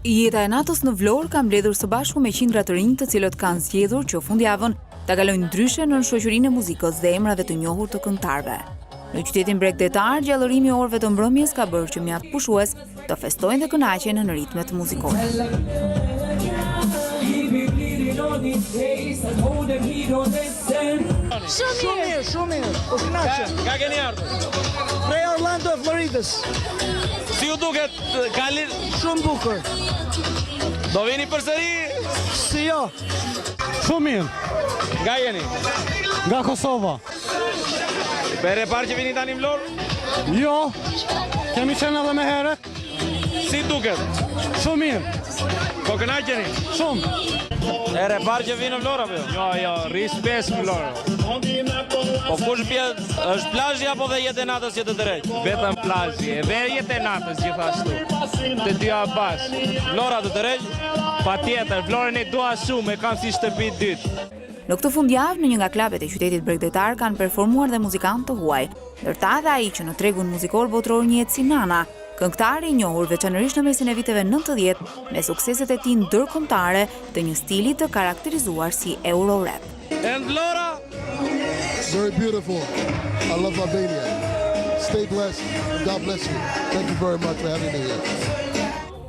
Jeta e natës në Vlorë ka mbledhur së bashku me qindra të rinj të cilët kanë zgjedhur që fundjavën ta kalojnë ndryshe në shoqërinë e muzikës dhe emrave të njohur të këngëtarëve. Në qytetin bregdetar, gjallërimi i orëve të mbrëmjes ka bërë që mjaft pushues të festojnë dhe kënaqen në ritmet muzikore. Shumë mirë. Po kënaqem. Ka keni ardhur? Prej Orlando, Floridës. Si u duket Kali? Shumë bukur. Do vini përsëri? Si jo? Shumë mirë. Nga jeni? Nga Kosova. Per e parë që vini tani në Vlorë? Jo, kemi qenë edhe me herët. Si duket? Shumë mirë. Po kënaqeni? Shumë. Ere parë që vinë në Vlorë apo jo? Jo, rrispes në Vlorë. Po kush pjet, është plazhi apo dhe jetë e natës jetë të drejt? Vetëm plazhi, edhe jetë e natës gjithashtu. Të dyja bashkë. Vlora të drejt? Patjetër, Vlorën e dua shumë, e kam si shtëpi dytë. Në këtë fundjavë, në një nga klubet e qytetit bregdetar kanë performuar dhe muzikantë të huaj, ndërta dhe ai që në tregun muzikor botror njihet si Nana, këngëtari i njohur veçanërisht në mesin e viteve 90 me sukseset e tij ndërkombëtare të një stili të karakterizuar si Euro-rap. And Vlora? Very beautiful. I love Albania. Stay blessed. God bless you. Thank you very much for having me here.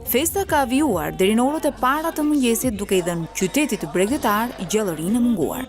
Festa ka avijuar deri në orët e para të mëngjesit duke i dhënë qytetit bregdetar gjallërinë e munguar.